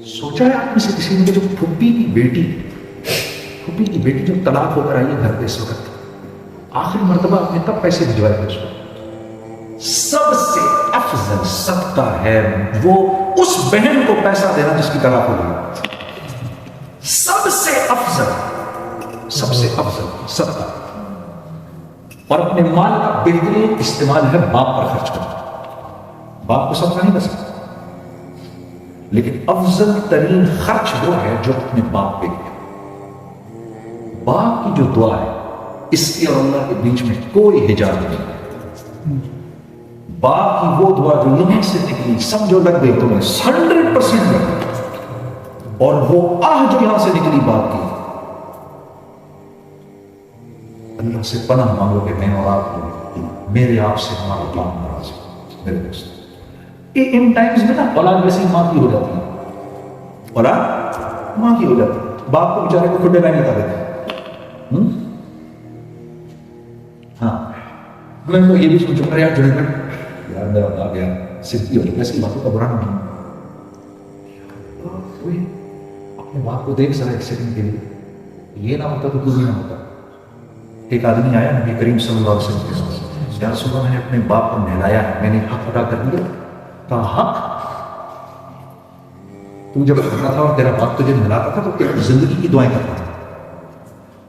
سوچا ہے آپ میں سے کسی نے کہ جو پھپھی کی بیٹی جو طلاق ہو کر آئی ہے گھر پہ اس وقت، آخری مرتبہ آپ نے کب پیسے بھجوائے تھے اس کو؟ سب سے افضل صدقہ ہے وہ اس بہن کو پیسہ دینا جس کی طلاق ہو گئی. سب سے افضل صدقہ. اور اپنے مال کا بہترین استعمال ہے باپ پر خرچ کرنا. باپ کو صدقہ نہیں کر سکتا، لیکن افضل ترین خرچ وہ ہے جو اپنے باپ پہ کیا. باپ کی جو دعا ہے اس کے اور اللہ کے بیچ میں کوئی حجاب نہیں. باپ کی وہ دعا جو یہاں سے نکلی سمجھو لگ گئی تمہیں 100% لگ گئی، اور وہ آہ جو یہاں سے نکلی باپ کی، اللہ سے پناہ مانگو کہ میں اور آپ میرے آپ سے ہمارا باپ ناراض ہے. میرے دوست ان ٹائمز میں نا اولاد ویسے ہی ماں کی ہو جاتی ہے، اولاد ماں کی ہو جاتی ہے. باپ کو بیچارے کو کھڈے میں نہیں کر دیتے. ہاں میں تو یہ بھی سوچوں گا یار جنید یار میرا آ گیا صدقی ہو گیا، ایسی باتوں کا برا نہیں. اپنے باپ کو دیکھ سکا ایک سیکنڈ کے لیے، یہ نہ ہوتا تو کچھ بھی نہ ہوتا. ایک آدمی آیا نبی کریم صلی اللہ علیہ وسلم کے پاس، یا رسول اللہ میں نے اپنے باپ کو نہلایا ہے، میں نے حق ادا کر دیا. کہا حق؟ تو جب کرتا تھا اور تیرا باپ تجھے نہلاتا تھا تو تیری زندگی کی دعائیں کرتا تھا،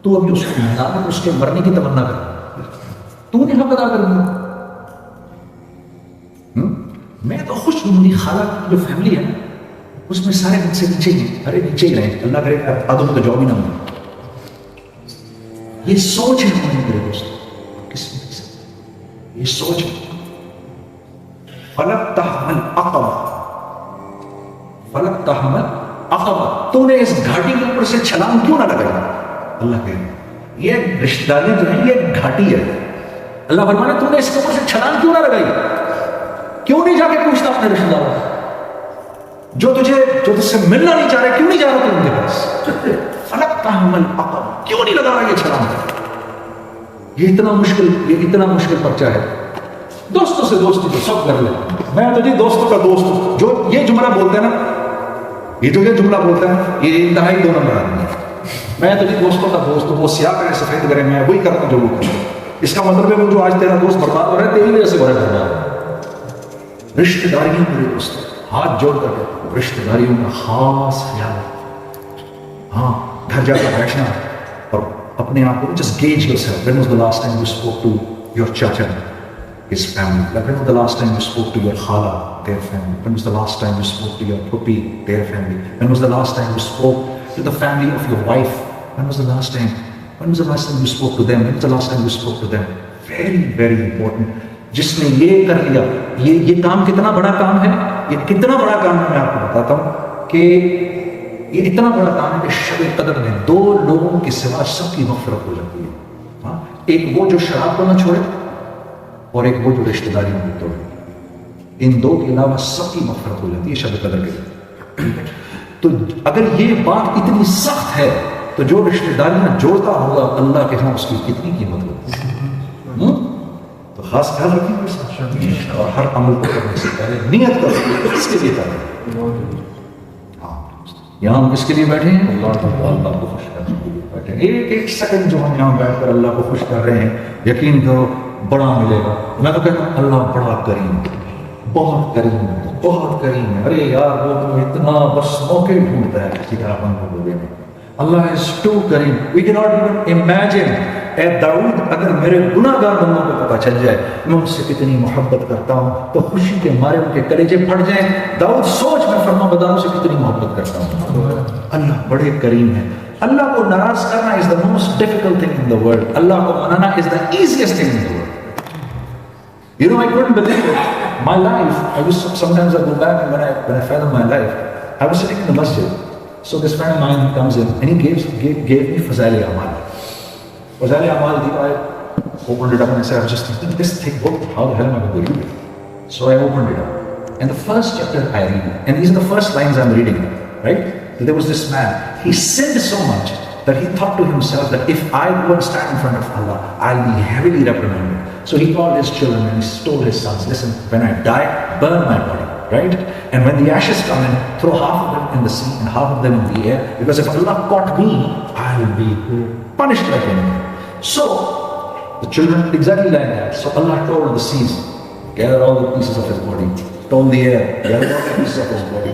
تو ابھی اس کو نہلانا تو اس کے مرنے کی تمنا کرتا، تو نے حق ادا کر دیا. میں تو خوش ہوں، میری خالہ کی جو فیملی ہے اس میں سارے مجھ سے نیچے ہیں، ارے نیچے ہی رہے، اللہ کرے آدم کو جاب ہی نہ ملے. یہ سوچ ہے ہماری میرے دوست، کس میں یہ سوچ ہے. فلک تحمل عقبہ، تو نے اس گھاٹی کے اوپر سے چھلانگ کیوں نہ لگائی؟ اللہ کہے یہ رشتہ داریاں جو ہیں یہ گھاٹی ہے. اللہ فرمانے تو نے اس کے اوپر سے چھلانگ کیوں نہ لگائی؟ کیوں نہیں جا کے پوچھتا اپنے رشتہ داروں جو تجھ سے ملنا نہیں چاہ رہے، کیوں نہیں جا رہا تو ان کے پاس؟ فلک تحمل عقبہ، کیوں نہیں لگا رہا یہ چھلانگ؟ یہ اتنا مشکل پرچہ ہے. دوستوں سے دوستی تو سب کر لیں، میں تو جی دوستوں کا دوست ہوں. جو یہ جملہ بولتے ہیں نا، یہ جملہ بولتا ہے یہ انتہائی 2 نمبر آدمی ہے. میں تو جی دوستوں کا دوست ہوں، وہ سیاہ کرے سفید کرے میں وہی کرتا ہوں جو وہ کرتا ہوں. اس کا مطلب ہے وہ جو آج تیرا دوست برباد ہو رہا ہے تیری وجہ سے برباد ہو رہا ہے. رشتہ داریاں میرے دوست ہاتھ جوڑ کر کے رشتہ داریوں کا خاص خیال. ہاں گھر جا کر بیٹھنا اور اپنے آپ کو just gauge yourself. When was the last time you spoke to your chacha, his family? Like when was the last time you spoke to your khala, their family? When was the last time you spoke to your puppy, their family? When was the last time you spoke to the family of your wife? When was the last time you spoke to them? When was the last time you spoke to them? Very, very important. جس نے یہ کر لیا، یہ کام کتنا بڑا کام ہے، یہ کتنا بڑا کام ہے. میں آپ کو بتاتا ہوں کہ یہ اتنا بڑا کام ہے کہ شب قدر میں 2 لوگوں کے سوا سب کی مغفرت ہو جاتی ہے. ہاں، ایک وہ جو شراب کو نہ چھوڑے اور ایک وہ جو رشتہ داریوں کو توڑے. ان 2 کے علاوہ سب کی مغفرت ہو جاتی ہے شب قدر کے. تو اگر یہ بات اتنی سخت ہے تو جو رشتہ داریاں جوڑتا ہوگا اللہ کے ہاں اس کی کتنی قیمت ہوگی. تو خاص خیال رکھیں اور ہر عمل کو کرنے سے پہلے نیت کرو اس کے لیے کریں. یہاں ہم کس کے لیے بیٹھے ہیں؟ اللہ کو خوش کرنے کے لیے بیٹھے ہیں. ایک سیکنڈ جو ہم یہاں بیٹھ کر اللہ کو خوش کر رہے ہیں، یقین کرو بڑا ملے گا. میں تو کہتا ہوں اللہ بڑا کریم، بہت کریم ہے، بہت کریم ہے. ارے یار وہ تو اتنا بس موقع ڈھونڈتا ہے کسی کا اپن کو بولے میں. اللہ is too cream. We cannot even imagine. اے داؤد اگر میرے گناہ گار بندوں کو پتہ چل جائے میں ان سے کتنی محبت کرتا ہوں تو خوشی کے مارے ان کے کلیجے پھٹ جائیں. داؤد سوچ میں فرما برداروں سے کتنی محبت کرتا ہوں. اللہ بڑے کریم ہے. اللہ کو ناراض کرنا is the most difficult thing in the world. اللہ کو منانا is the easiest thing in the world. You know, I couldn't believe it. My life, sometimes I go back and when I fathom my life, I was sitting in the masjid. So this friend of mine comes in and he gave me Fazail Amal. Fazail Amal, I opened it up and I said, I was just thinking, this thick book, how the hell am I going to read it? So I opened it up. And the first chapter I read, and these are the first lines I'm reading, right? There was this man, he sinned so much that he thought to himself that if I go and stand in front of Allah, I'll be heavily reprimanded. So he called his children and he told his sons, listen, when I die, burn my body. right? And when the ashes come in, throw half of them in the sea and half of them in the air, because if Allah caught me, I will be punished like anything. So the children exactly like that. So Allah told the seas, gather all the pieces of his body. Told the air, gather all the pieces of his body.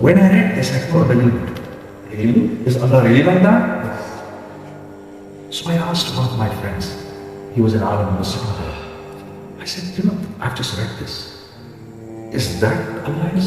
When I read this, I couldn't believe it. Really? Is Allah really like that? So I asked one of my friends. He was an alim Muslim. I said, I've just read this. Is that Allah is?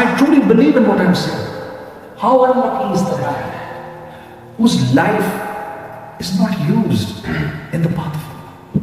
I truly believe in what I'm saying. How unlucky is the man whose life is not used in the path of Allah?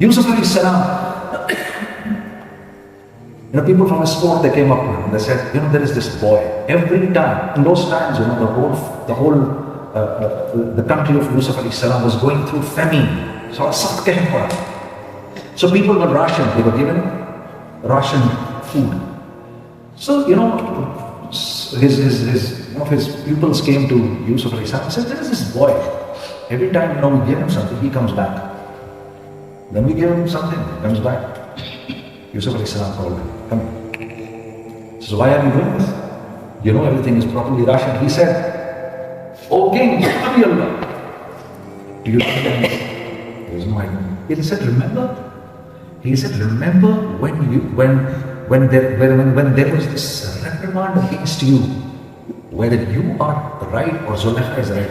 Yusuf alayhi salam, people from his court, they came up to him and they said, there is this boy. Every time, in those times, the country of Yusuf alayhi salam was going through famine. So people were rationed, they were given rationed food. So, one of his pupils came to Yusuf alayhi salam and said, there is this boy. Every time, we give him something, he comes back. Then we give him something, he comes back. Yusuf alayhi salam called him, come here. So why are you doing this? Everything is properly rationed. He said, O king, Allah, do you remember? There is no idea. He said, remember? He said, remember when there was this reprimand against you, whether you are right or Zulaikha is right.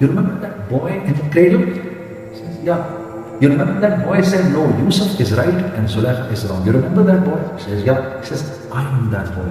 You remember that boy in the cradle? He says, yeah. You remember that boy said, no, Yusuf is right and Zulaikha is wrong. You remember that boy? He says, yeah. He says, I am that boy.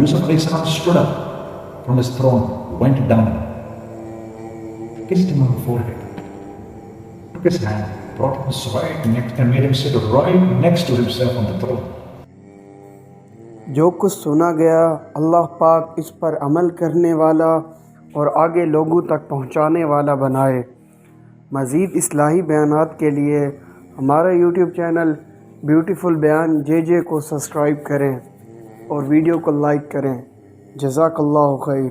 Yusuf alayhi salam stood up from his throne, went down, kissed him on the forehead, took his hand, brought him right next and made him sit right next to himself on the throne. جو کچھ سنا گیا اللہ پاک اس پر عمل کرنے والا اور آگے لوگوں تک پہنچانے والا بنائے۔ مزید اصلاحی بیانات کے لیے ہمارا یوٹیوب چینل بیوٹیفل بیان جے کو سبسکرائب کریں اور ویڈیو کو لائک کریں۔ جزاک اللہ خیر۔